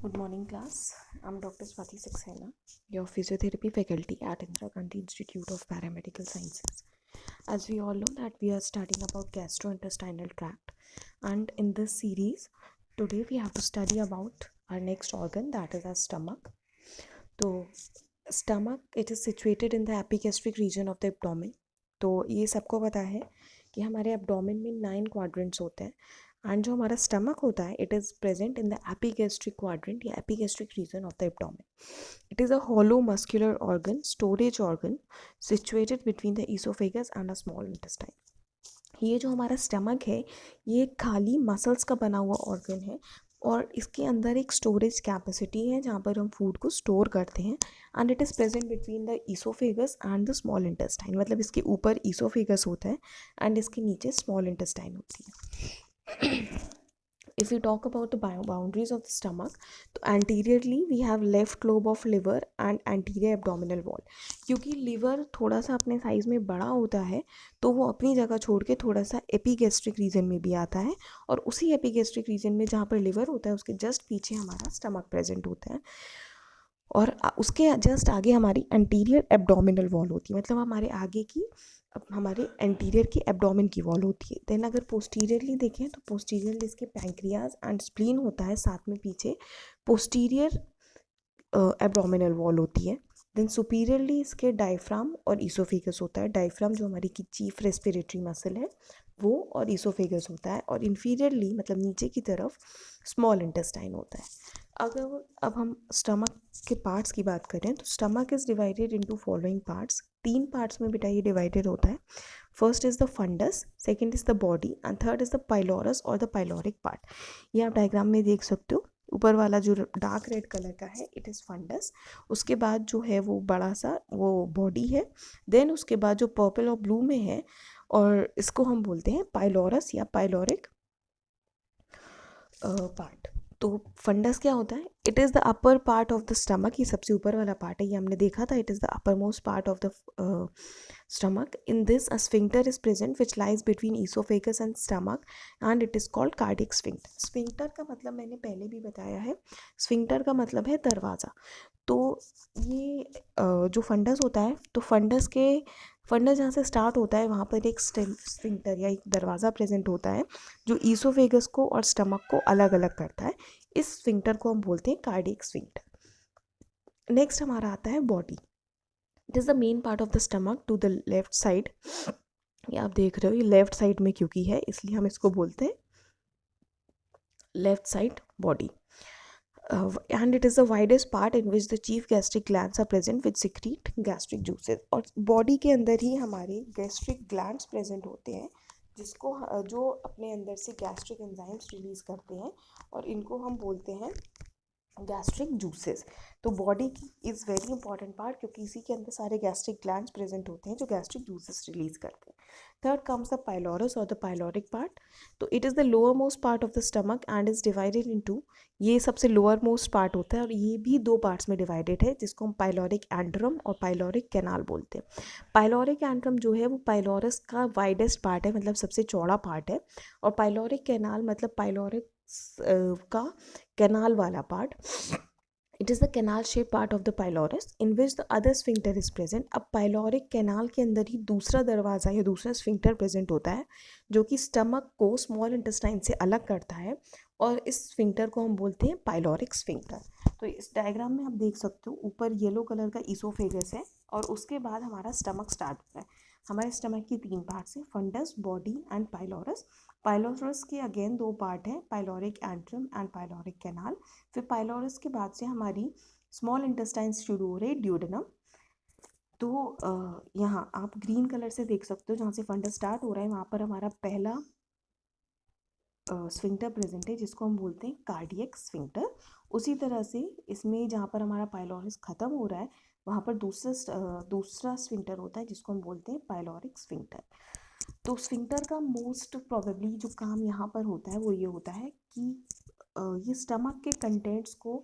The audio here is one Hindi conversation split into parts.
Good morning, class. I'm Dr. Swati Saxena, your physiotherapy faculty at Indira Gandhi Institute of Paramedical Sciences. As we all know that we are studying about gastrointestinal tract, and in this series, today we have to study about our next organ, that is our stomach. तो stomach it is situated in the epigastric region of the abdomen. तो ये सबको पता है कि हमारे abdomen में 9 quadrants होते हैं एंड जो हमारा स्टमक होता है it is present in the epigastric quadrant या epigastric region of the abdomen. It is a hollow muscular organ, storage organ situated between the esophagus and a small intestine. ये जो हमारा स्टमक है ये खाली मसल्स का बना हुआ ऑर्गन है और इसके अंदर एक स्टोरेज कैपेसिटी है जहाँ पर हम फूड को स्टोर करते हैं and it is present between the oesophagus and the small intestine. मतलब इसके ऊपर ईसोफेगस होता है एंड इसके नीचे स्मॉल इंटेस्टाइन होती है. If we talk about the boundaries of the stomach, तो anteriorly we have left lobe of liver and anterior abdominal wall. क्योंकि लिवर थोड़ा सा अपने साइज़ में बड़ा होता है तो वो अपनी जगह छोड़ के थोड़ा सा एपिगैस्ट्रिक रीजन में भी आता है और उसी एपिगैस्ट्रिक रीजन में जहाँ पर लिवर होता है उसके जस्ट पीछे हमारा स्टमक प्रेजेंट होता है और उसके जस्ट आगे हमारी एंटीरियर एब्डोमिनल वॉल होती है. मतलब हमारे आगे की हमारे एंटीरियर की एब्डोमिन की वॉल होती है. देन अगर पोस्टीरियरली देखें तो पोस्टीरियरली इसके पैंक्रियाज एंड स्प्लीन होता है, साथ में पीछे पोस्टीरियर एब्डोमिनल वॉल होती है. देन सुपीरियरली इसके डायफ्राम और ईसोफेगस होता है. डायफ्राम जो हमारी की चीफ रेस्पिरेटरी मसल है वो और ईसोफेगस होता है और इन्फीरियरली मतलब नीचे की तरफ स्मॉल इंटेस्टाइन होता है. अगर अब हम स्टमक के पार्ट्स की बात करें तो stomach is divided into following parts. 3 parts में बेटा ये डिवाइडेड होता है. First is the fundus, second is the body and third is the pylorus और द पाइलोरिक पार्ट. ये आप डायग्राम में देख सकते हो. ऊपर वाला जो डार्क रेड कलर का है इट इज़ फंडस. उसके बाद जो है वो बड़ा सा वो बॉडी है. देन उसके बाद जो पर्पल और ब्लू में है और इसको हम बोलते हैं पाइलोरस या पाइलोरिक पार्ट. तो फंडस क्या होता है? It is the upper part of the stomach. ये सबसे ऊपर वाला पार्ट है, ये हमने देखा था. It is the upper most part of the stomach. In this a sphincter is present which lies between esophagus and stomach and it is called cardiac sphincter. sphincter का मतलब मैंने पहले भी बताया है. sphincter का मतलब है दरवाज़ा. तो ये जो फंडस होता है तो फंडस जहाँ से स्टार्ट होता है वहाँ पर एक स्फिंक्टर या एक दरवाज़ा प्रेजेंट होता है जो ईसोफेगस को और स्टमक को अलग अलग करता है. इस स्फिंक्टर को हम बोलते हैं कार्डियक स्फिंक्टर. नेक्स्ट हमारा आता है body. It is the main part of the stomach to the left side. ये आप देख रहे हो ये लेफ्ट साइड में क्योंकि है इसलिए हम इसको बोलते हैं left side body. And it is the widest part in which the chief gastric glands are present which secrete gastric juices. और बॉडी के अंदर ही हमारे गैस्ट्रिक ग्लैंड्स प्रेजेंट होते हैं जिसको जो अपने अंदर से गैस्ट्रिक एंजाइम्स रिलीज करते हैं और इनको हम बोलते हैं गैस्ट्रिक जूसेस. तो बॉडी की इज़ वेरी इंपॉर्टेंट पार्ट क्योंकि इसी के अंदर सारे गैस्ट्रिक ग्लैंड्स प्रेजेंट होते हैं जो गैस्ट्रिक जूसेस रिलीज करते हैं. थर्ड कम्स द पाइलोरस और द पाइलोरिक पार्ट. तो it is the lower most part of the stomach and is divided into. ये सबसे लोअर मोस्ट पार्ट होता है और ये भी 2 पार्ट्स में डिवाइडेड है जिसको हम पाइलोरिक एंड्रम और पाइलोरिक कैनाल बोलते हैं. पाइलोरिक एंड्रम जो है वो पाइलोरस का वाइडेस्ट पार्ट है, मतलब सबसे चौड़ा पार्ट है. और पाइलोरिक कैनाल मतलब पाइलोरिक का कैनाल वाला part. It is the canal shape part of the pylorus in which the other sphincter is present. अब पाइलोरिक कैनाल के अंदर ही दूसरा दरवाज़ा या दूसरा स्फिंक्टर प्रेजेंट होता है जो कि स्टमक को स्मॉल इंटेस्टाइन से अलग करता है और इस स्फिंक्टर को हम बोलते हैं पाइलोरिक स्फिंक्टर. तो इस डायग्राम में आप देख सकते हो ऊपर येलो कलर का ईसोफेगस है और उसके बाद हमारा स्टमक स्टार्ट होता है. हमारे स्टमक की 3 पार्ट्स हैं, fundus, body and pylorus. Pylorus के अगेन 2 पार्ट हैं, pyloric antrum and pyloric canal. फिर पाइलोरस के बाद से हमारी स्मॉल इंटेस्टाइन्स शुरू हो रहे ड्यूडेनम. तो यहाँ आप ग्रीन कलर से देख सकते हो जहाँ से फंडस स्टार्ट हो रहा है वहाँ पर हमारा पहला स्फिंक्टर प्रेजेंट है जिसको हम बोलते हैं कार्डियक स्फिंक्टर. उसी तरह से इसमें जहाँ पर हमारा पाइलोरस ख़त्म हो रहा है वहाँ पर दूसरा स्फिंक्टर होता है जिसको हम बोलते हैं पाइलोरिक स्फिंक्टर. तो स्फिंक्टर का मोस्ट प्रोबेबली जो काम यहाँ पर होता है वो ये होता है कि ये स्टमक के कंटेंट्स को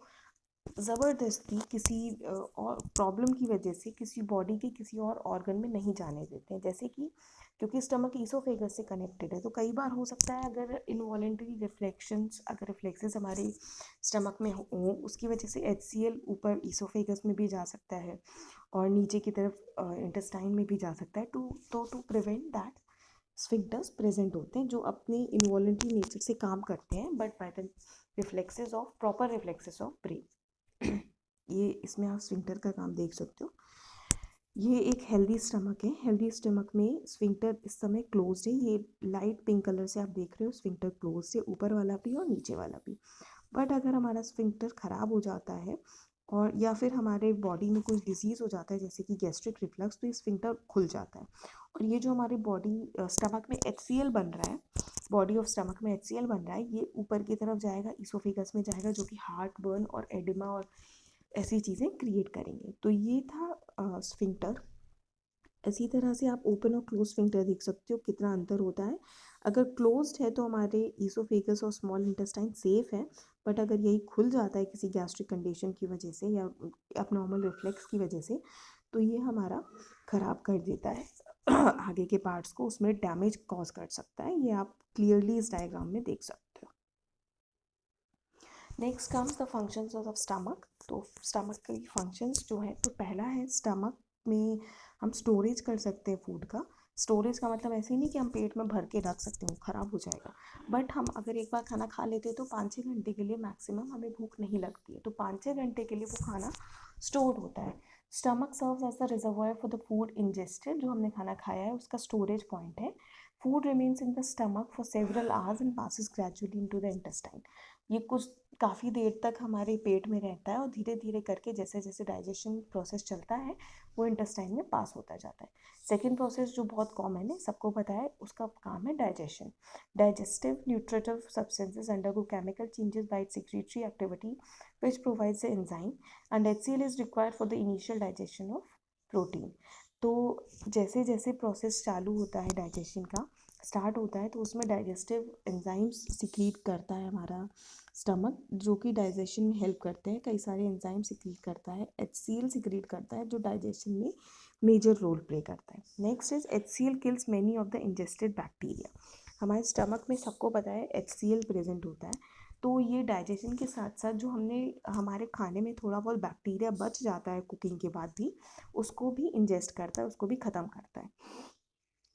ज़बरदस्ती किसी और प्रॉब्लम की वजह से किसी बॉडी के किसी और ऑर्गन में नहीं जाने देते हैं, जैसे कि क्योंकि स्टमक ईसोफेगस से कनेक्टेड है, तो कई बार हो सकता है अगर इनवॉलेंटरी रिफ्लेक्शंस, अगर रिफ्लेक्सेस हमारे स्टमक में हो, उसकी वजह से HCl ऊपर ईसोफेगस में भी जा सकता है और नीचे की तरफ इंटेस्टाइन में भी जा सकता है। To prevent that, sphincters present होते हैं जो अपने इनवॉलेंटरी नेचर से काम करते हैं, but by the reflexes of proper reflexes of brain. ये इसमें आप स्फिंक्टर का काम देख सकते हो। ये एक हेल्दी स्टमक है। हेल्दी स्टमक में स्फिंक्टर इस समय क्लोज्ड है। ये लाइट पिंक कलर से आप देख रहे हो, स्फिंक्टर क्लोज्ड है, ऊपर वाला भी और नीचे वाला भी। बट अगर हमारा स्फिंक्टर ख़राब हो जाता है और या फिर हमारे बॉडी में कुछ डिजीज़ हो जाता है जैसे कि गैस्ट्रिक रिफ्लक्स, तो ये स्फिंक्टर खुल जाता है। और ये जो हमारी बॉडी स्टमक में HCl बन रहा है, बॉडी ऑफ स्टमक में HCl बन रहा है, ये ऊपर की तरफ जाएगा, इसोफेगस में जाएगा, जो कि हार्ट बर्न और एडिमा और ऐसी चीज़ें क्रिएट करेंगे। तो ये था स्फिंक्टर। इसी तरह से आप ओपन और क्लोज स्फिंक्टर देख सकते हो कितना अंतर होता है। अगर क्लोज्ड है तो हमारे ईसोफेगस और स्मॉल इंटेस्टाइन सेफ है, बट अगर यही खुल जाता है किसी गैस्ट्रिक कंडीशन की वजह से या abnormal रिफ्लेक्स की वजह से, तो ये हमारा ख़राब कर देता है आगे के पार्ट्स को, उसमें डैमेज कॉज कर सकता है। ये आप क्लियरली इस डायग्राम में देख सकते हो। Next comes the functions of stomach. तो स्टमक के फंक्शंस जो है, तो पहला है स्टमक में हम स्टोरेज कर सकते हैं फूड का। स्टोरेज का मतलब ऐसे ही नहीं कि हम पेट में भर के रख सकते हैं, ख़राब हो जाएगा। बट हम अगर एक बार खाना खा लेते हैं तो 5-6 घंटे के लिए मैक्सिमम हमें भूख नहीं लगती है, तो 5-6 घंटे के लिए वो खाना स्टोर होता है। Stomach serves as the reservoir for the food ingested, जो हमने खाना खाया है उसका स्टोरेज पॉइंट है। Food remains in the stomach for several hours and passes gradually into the intestine. ये कुछ काफ़ी देर तक हमारे पेट में रहता है और धीरे धीरे करके जैसे जैसे डाइजेशन प्रोसेस चलता है वो इंटेस्टाइन में पास होता जाता है। सेकेंड प्रोसेस जो बहुत कॉमन है, सबको पता है, उसका काम है digestion. Digestive nutritive substances undergo chemical changes by it's secretary activity which provides the enzyme and HCl is required for the initial digestion of protein। तो जैसे जैसे प्रोसेस चालू होता है डाइजेशन का, स्टार्ट होता है, तो उसमें डाइजेस्टिव एंजाइम्स सिक्रीट करता है हमारा स्टमक, जो कि डाइजेशन में हेल्प करते हैं। कई सारे एंजाइम सिक्रीट करता है, HCl सिक्रीट करता है जो डाइजेशन में मेजर रोल प्ले करता है। Next is HCl kills many of the ingested bacteria. हमारे स्टमक में सबको पता है HCl प्रेजेंट होता है, तो ये डाइजेशन के साथ साथ जो हमने हमारे खाने में थोड़ा बहुत बैक्टीरिया बच जाता है कुकिंग के बाद भी, उसको भी इंजेस्ट करता है, उसको भी ख़त्म करता है।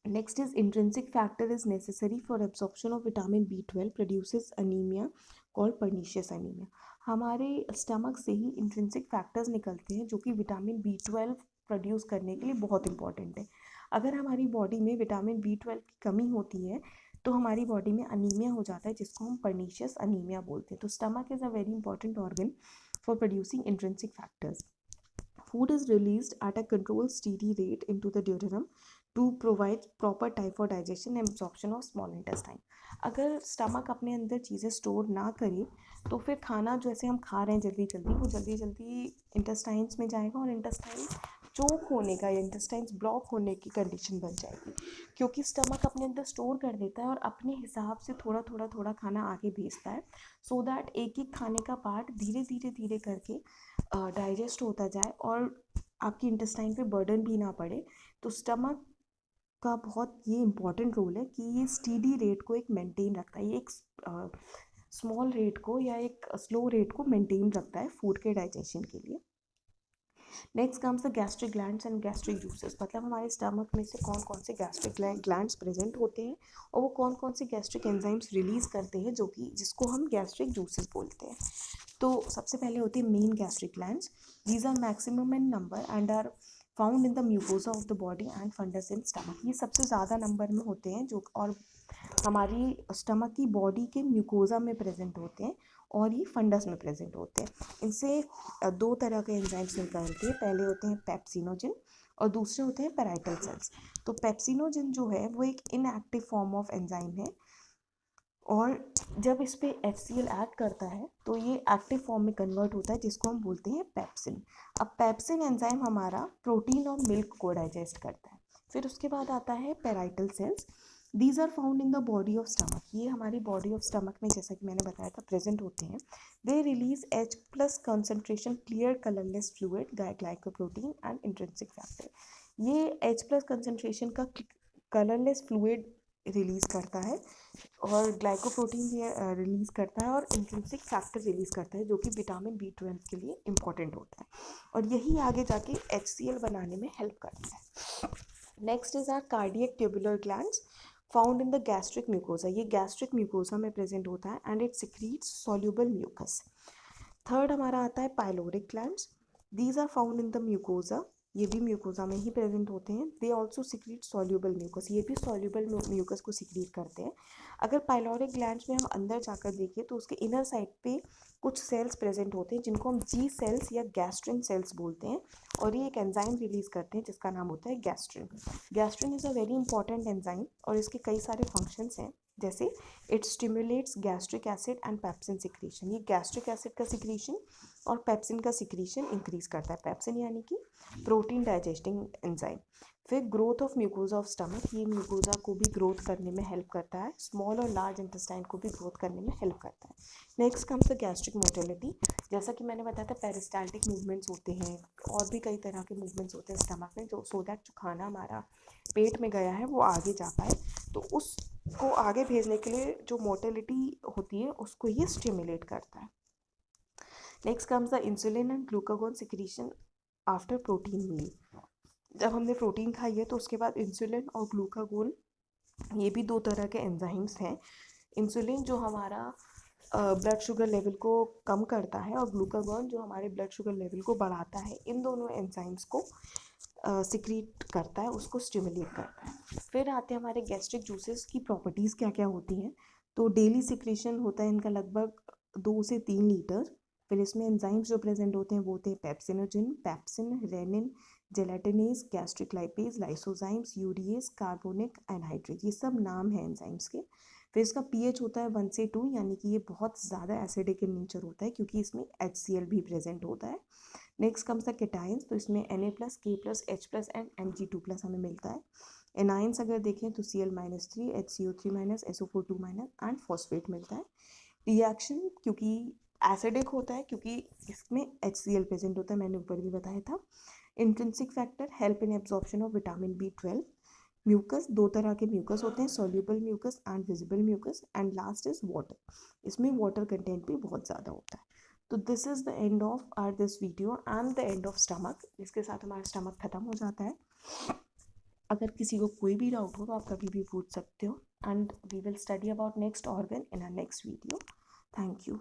Next is intrinsic factor is necessary for absorption of vitamin B12 produces anemia called pernicious anemia। हमारे स्टमक से ही इंट्रिंसिक फैक्टर्स निकलते हैं जो कि विटामिन B12 प्रोड्यूस करने के लिए बहुत इंपॉर्टेंट है। अगर हमारी बॉडी में विटामिन B12 की कमी होती है तो हमारी बॉडी में अनीमिया हो जाता है, जिसको हम पर्नीशियस अनीमिया बोलते हैं। तो stomach is a very important organ for producing intrinsic factors. Food is released at a controlled steady rate into the duodenum to provide proper time for digestion and absorption of small intestine। अगर स्टमक अपने अंदर चीज़ें स्टोर ना करे तो फिर खाना जैसे हम खा रहे हैं जल्दी जल्दी, वो जल्दी जल्दी इंटेस्टाइन्स में जाएगा और इंटेस्टाइन चोक होने का या इंटेस्टाइन्स ब्लॉक होने की कंडीशन बन जाएगी, क्योंकि स्टमक अपने अंदर स्टोर कर देता है और अपने हिसाब से थोड़ा थोड़ा थोड़ा खाना आगे भेजता है, सो दैट एक एक खाने का पार्ट धीरे धीरे धीरे करके डाइजेस्ट होता जाए और आपकी इंटेस्टाइन पे बर्डन भी ना पड़े। तो स्टमक का बहुत ये इम्पॉर्टेंट रोल है कि ये स्टीडी रेट को एक मेंटेन रखता है, ये एक स्मॉल रेट को या एक स्लो रेट को मेंटेन रखता है फूड के डाइजेशन के लिए। Next comes the gastric glands and gastric juices. मतलब हमारे स्टमक में से कौन कौन से गैस्ट्रिक ग्लैंड्स प्रेजेंट होते हैं और वो कौन कौन से गैस्ट्रिक एंजाइम्स रिलीज करते हैं, जो कि जिसको हम गैस्ट्रिक जूसेस बोलते हैं। तो सबसे पहले होती है main gastric glands. These are maximum in number and are found in the mucosa of the body and fundus in stomach. ये सबसे ज़्यादा नंबर में होते हैं जो, और हमारी स्टमक की बॉडी के म्यूकोसा में प्रेजेंट होते हैं और ये फंडस में प्रेजेंट होते हैं। इनसे दो तरह के एंजाइम्स निकलते हैं, पहले होते हैं पेप्सिनोजन और दूसरे होते हैं पेराइटल सेल्स। तो पेप्सिनोजन जो है वो एक इनएक्टिव फॉर्म ऑफ एंजाइम है और जब इस पर HCl ऐड करता है तो ये एक्टिव फॉर्म में कन्वर्ट होता है, जिसको हम बोलते हैं पेप्सिन। अब पेप्सिन एंजाइम हमारा प्रोटीन और मिल्क को डाइजेस्ट करता है। फिर उसके बाद आता है parietal cells. These are found in the body of stomach, ये हमारी बॉडी ऑफ स्टमक में जैसा कि मैंने बताया था प्रेजेंट होते हैं. They release H plus concentration clear colourless fluid glycoprotein and intrinsic factor. ये H प्लस कंसनट्रेशन का कलरलेस फ्लूइड रिलीज करता है और ग्लाइकोप्रोटीन रिलीज करता है और इंट्रिंसिक फैक्टर रिलीज करता है जो कि विटामिन B12 के लिए इम्पॉर्टेंट होता है और यही आगे जाके HCl बनाने में हेल्प करता है. Next is our cardiac tubular glands found in the gastric mucosa. ये गैस्ट्रिक म्यूकोसा में प्रेजेंट होता है and it secretes soluble mucus. Third हमारा आता है pyloric glands. These are found in the mucosa, ये भी म्यूकोसा में ही प्रेजेंट होते हैं. They also secrete soluble mucus, ये भी सॉल्युबल म्यूकस को सिक्रीट करते हैं. अगर पाइलोरिक ग्लैंड्स में हम अंदर जाकर देखें तो उसके इनर साइड पे कुछ सेल्स प्रेजेंट होते हैं जिनको हम जी सेल्स या गैस्ट्रिन सेल्स बोलते हैं और ये एक एंजाइम रिलीज करते हैं जिसका नाम होता है gastrin. Gastrin is a very important enzyme और इसके कई सारे फंक्शंस हैं जैसे it stimulates gastric acid and pepsin secretion. ये गैस्ट्रिक एसिड का सिक्रीशन और पेप्सिन का सिक्रीशन इंक्रीज करता है. पेप्सिन यानी कि प्रोटीन डाइजेस्टिंग एंजाइम. फिर growth of mucosa of stomach, ये म्यूकोजा को भी ग्रोथ करने में हेल्प करता है. स्मॉल और लार्ज इंटेस्टाइन को भी ग्रोथ करने में हेल्प करता है. Next comes the gastric motility. जैसा कि मैंने बताया था पेरिस्टाल्टिक मूवमेंट्स होते हैं और भी कई तरह के मूवमेंट्स होते हैं स्टमक में जो सो दैट जो खाना हमारा पेट में गया है वो आगे जा पाए. तो उसको आगे भेजने के लिए जो मोटिलिटी होती है उसको ये स्टिमुलेट करता है. Next comes the insulin and glucagon secretion after protein meal. जब हमने प्रोटीन खाई है तो उसके बाद इंसुलिन और ग्लूकागोन ये भी दो तरह के एंजाइम्स हैं. इंसुलिन जो हमारा ब्लड शुगर लेवल को कम करता है और ग्लूकागॉन जो हमारे ब्लड शुगर लेवल को बढ़ाता है. इन दोनों एंजाइम्स को सिक्रीट करता है, उसको स्टिमुलेट करता है. फिर आते हैं हमारे गैस्ट्रिक जूसेस की प्रॉपर्टीज़ क्या क्या होती हैं. तो डेली सिक्रीशन होता है इनका लगभग 2 से 3 लीटर. फिर इसमें एंजाइम्स जो प्रेजेंट होते हैं वो होते हैं pepsinogen, pepsin, rennin, gelatinase, gastric lipase, lysozymes, urease, carbonic anhydrate. ये सब नाम है एंजाइम्स के. फिर इसका पीएच होता है 1 से 2 यानी कि ये बहुत ज़्यादा एसिडिक इन नेचर होता है क्योंकि इसमें HCl भी प्रेजेंट होता है. Next comes the cations. तो इसमें Na+, K+, H+ and Mg2+ हमें मिलता है. एनाइंस अगर देखें तो Cl-3, HCO3-, SO4 and phosphate मिलता है. रिएक्शन क्योंकि एसिडिक होता है क्योंकि इसमें HCl प्रेजेंट होता है, मैंने ऊपर भी बताया था. Intrinsic factor help in absorption of vitamin B12. Mucus, दो तरह के म्यूकस होते हैं, soluble mucus and visible mucus. And last is water, इसमें वाटर कंटेंट भी बहुत ज़्यादा होता है. तो this is the end of our this video and the end of stomach. इसके साथ हमारा स्टमक ख़त्म हो जाता है. अगर किसी को कोई भी डाउट हो तो आप कभी भी पूछ सकते हो. And we will study about next organ in our next video. Thank you.